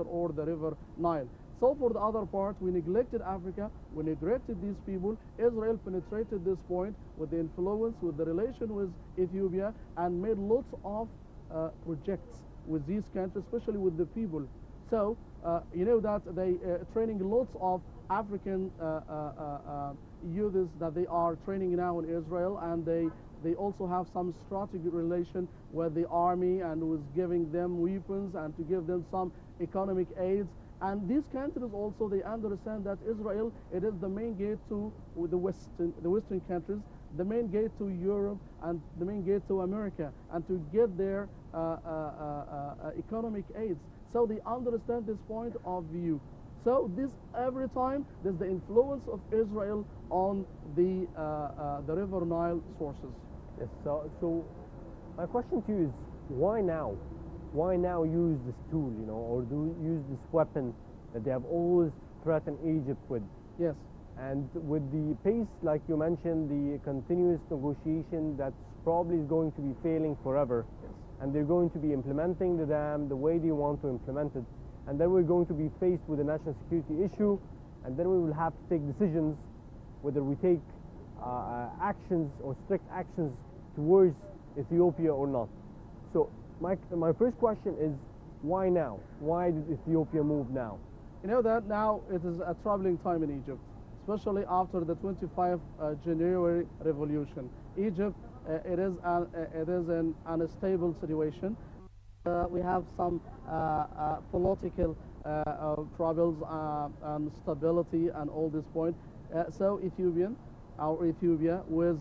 or the river Nile. So for the other part, we neglected Africa, we neglected these people. Israel penetrated this point with the influence, with the relation with Ethiopia, and made lots of projects with these countries, especially with the people. So you know that they training lots of African youths that they are training now in Israel, and they also have some strategic relation with the army and with giving them weapons and to give them some economic aids. And these countries also, they understand that Israel, it is the main gate to the Western countries, the main gate to Europe, and the main gate to America, and to get their economic aids. So they understand this point of view. So this every time there's the influence of Israel on the River Nile sources. Yes. So my question to you is, why now? Why now use this tool, or do use this weapon that they have always threatened Egypt with? Yes. And with the pace, like you mentioned, the continuous negotiation that's probably is going to be failing forever. Yes. And they're going to be implementing the dam the way they want to implement it. And then we're going to be faced with a national security issue, and then we will have to take decisions whether we take actions or strict actions towards Ethiopia or not. So my first question is, why now? Why did Ethiopia move now? You know that now it is a troubling time in Egypt, especially after the 25 January revolution. Egypt, it is an unstable situation. We have some political troubles and stability and all this point. So Ethiopia, with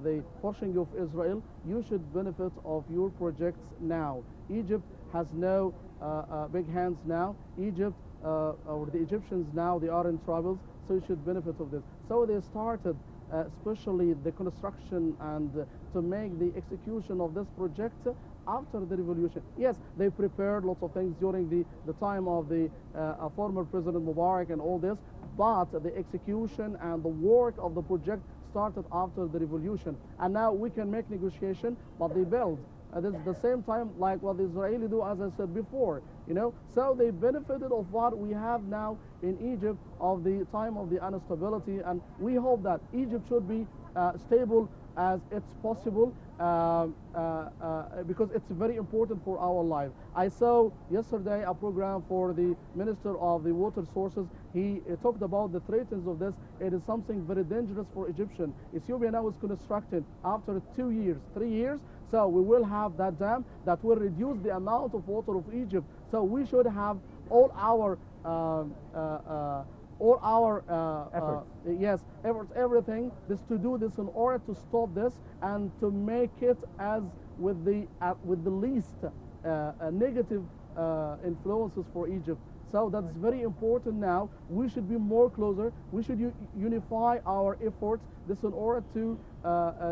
the pushing of Israel, you should benefit of your projects now. Egypt has no big hands now. Egypt or the Egyptians now, they are in troubles, so you should benefit of this. So they started especially the construction and to make the execution of this project after the revolution. Yes, they prepared lots of things during the time of the former President Mubarak and all this, but the execution and the work of the project started after the revolution. And now we can make negotiation, but they build. This is the same time like what the Israelis do, as I said before, So they benefited of what we have now in Egypt of the time of the instability, and we hope that Egypt should be stable as it's possible because it's very important for our life. I saw yesterday a program for the Minister of the Water Sources. He talked about the threats of this. It is something very dangerous for Egyptian. Ethiopia now is constructed after 2 years, 3 years. So we will have that dam that will reduce the amount of water of Egypt. So we should have all our efforts. Efforts, everything this to do this in order to stop this and to make it as with the least negative influences for Egypt. So that's very important now. We should be more closer. We should unify our efforts. This in order to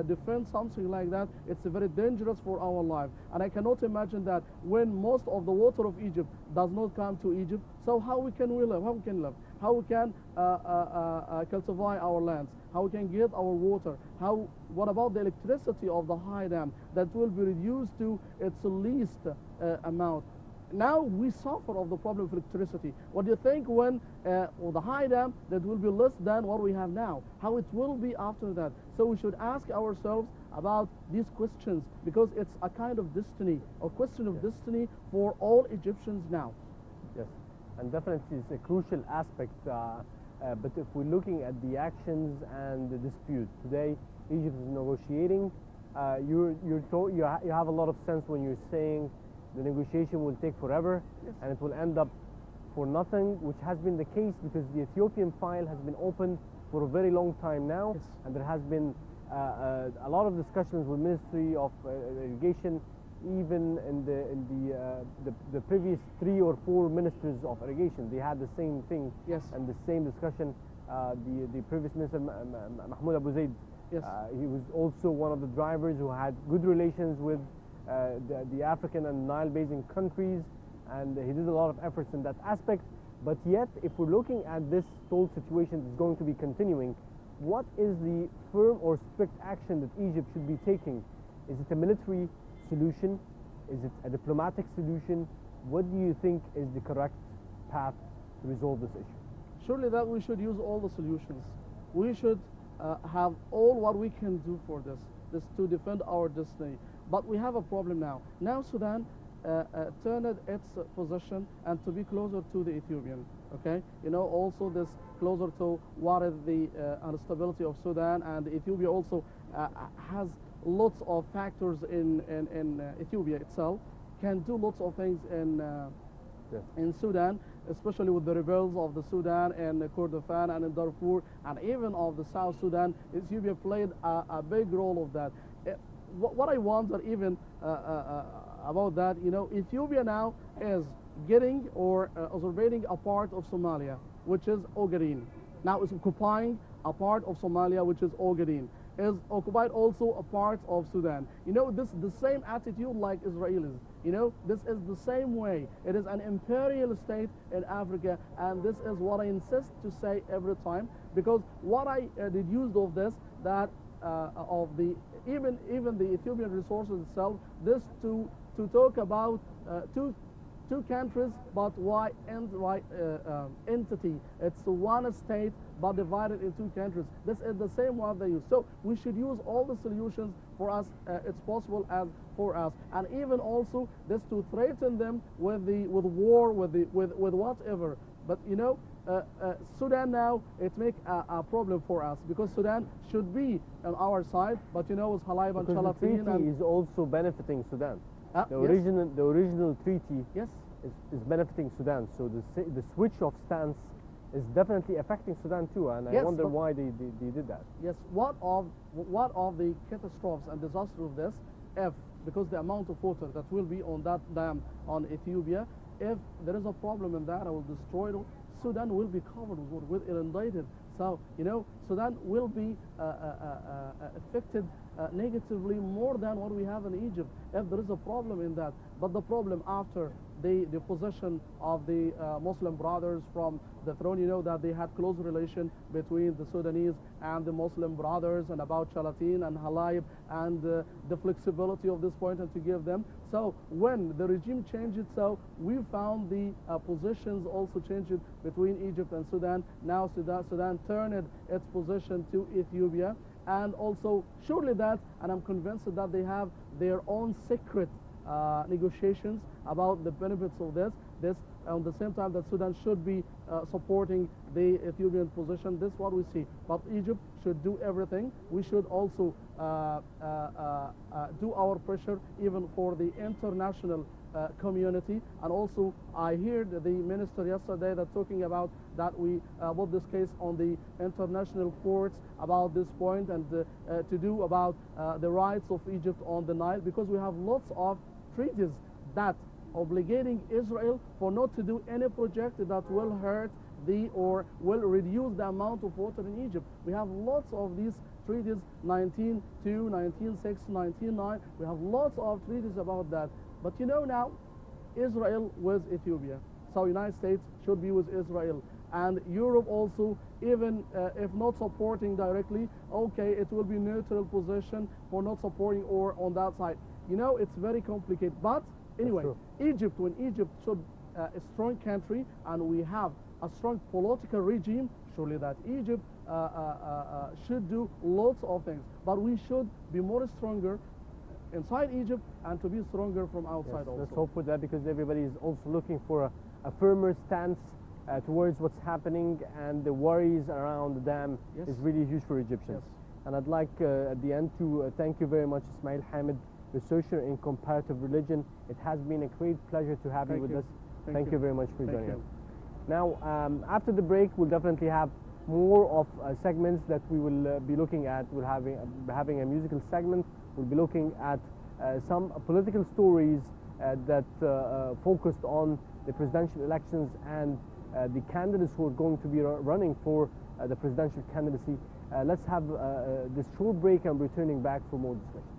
defend something like that. It's very dangerous for our life. And I cannot imagine that when most of the water of Egypt does not come to Egypt, so how we can live? How we can live? How we can cultivate our lands? How we can get our water? What about the electricity of the high dam that will be reduced to its least amount? Now we suffer of the problem of electricity. What do you think when the high dam that will be less than what we have now? How it will be after that? So we should ask ourselves about these questions, because it's a kind of destiny, a question of destiny for all Egyptians now. Yes, and definitely it's a crucial aspect. But if we're looking at the actions and the dispute today, Egypt is negotiating. You have a lot of sense when you're saying the negotiation will take forever, yes, and it will end up for nothing, which has been the case because the Ethiopian file has been open for a very long time now, yes, and there has been a lot of discussions with Ministry of Irrigation, even in the previous 3 or 4 ministers of irrigation. They had the same thing, yes, and the same discussion. The previous minister, Mahmoud Abu Zaid, yes, he was also one of the drivers who had good relations with the African and Nile basin countries, and he did a lot of efforts in that aspect. But yet, if we're looking at this whole situation that's going to be continuing, what is the firm or strict action that Egypt should be taking? Is it a military solution? Is it a diplomatic solution? what do you think is the correct path to resolve this issue? Surely that we should use all the solutions. We should have all what we can do for this to defend our destiny. But we have a problem now. Now Sudan turned its position and to be closer to the Ethiopian. Okay, you know, also this closer to what is the instability of Sudan, and Ethiopia also has lots of factors in Ethiopia itself, can do lots of things Yes. in Sudan, especially with the rebels of the Sudan and Kordofan and in Darfur and even of the South Sudan. Ethiopia played a big role of that. What I wonder even about that, you know, Ethiopia now is getting or usurpating a part of Somalia, which is Ogaden. Now it's occupying a part of Somalia, which is Ogaden. Is occupied also a part of Sudan. You know, this is the same attitude like Israelis. You know, this is the same way. It is an imperial state in Africa, and this is what I insist to say every time, because what I deduced of this, that of the even the Ethiopian resources itself, this to talk about two countries, but why entity? It's one state, but divided in two countries. This is the same one they use. So we should use all the solutions for us. It's possible as for us, and even also this to threaten them with war, with whatever. But you know, Sudan now it makes a problem for us, because Sudan should be on our side, but you know, it's Halab and Because the Shalatin treaty is also benefiting Sudan. The yes. original treaty Yes. is benefiting Sudan. So the switch of stance is definitely affecting Sudan too, and I Yes, wonder but- why they did that. Yes, what of the catastrophes and disaster of this, if because the amount of water that will be on that dam on Ethiopia, if there is a problem in that, I will destroy it. Sudan will be covered with inundated. So you know, Sudan will be affected negatively more than what we have in Egypt, if there is a problem in that. But the problem after the possession of the Muslim brothers from the throne, you know that they had close relation between the Sudanese and the Muslim brothers, and about Shalatin and Halab, and the flexibility of this point and to give them. So when the regime changed, so we found the positions also changed between Egypt and Sudan. Now Sudan turned its position to Ethiopia, and also surely that, and I'm convinced that they have their own secret negotiations about the benefits of this at the same time that Sudan should be supporting the Ethiopian position. This is what we see. But Egypt should do everything. We should also do our pressure even for the international community. And also I heard the minister yesterday that talking about that we put this case on the international courts about this point, and to do about the rights of Egypt on the Nile, because we have lots of treaties that obligating Israel for not to do any project that will hurt or will reduce the amount of water in Egypt. We have lots of these treaties, 19.2, 19.6, 19.9. We have lots of treaties about that. But you know now, Israel with Ethiopia. So United States should be with Israel. And Europe also, even if not supporting directly, okay, it will be neutral position for not supporting or on that side. You know, it's very complicated. But anyway, Egypt, when Egypt should a strong country and we have a strong political regime, surely that Egypt should do lots of things. But we should be more stronger inside Egypt and to be stronger from outside. Yes, also. let's hope for that, because everybody is also looking for a firmer stance towards what's happening, and the worries around the dam Yes. is really huge for Egyptians. Yes. And I'd like at the end to thank you very much, Ismail Hamid, researcher in comparative religion. It has been a great pleasure to have you Thank with you. us. Thank you you. very much for Thank joining you. us. Now, after the break, we'll definitely have more of segments that we will be looking at. We'll having a musical segment. We'll be looking at some political stories that focused on the presidential elections and the candidates who are going to be running for the presidential candidacy. Let's have this short break and returning back for more discussions.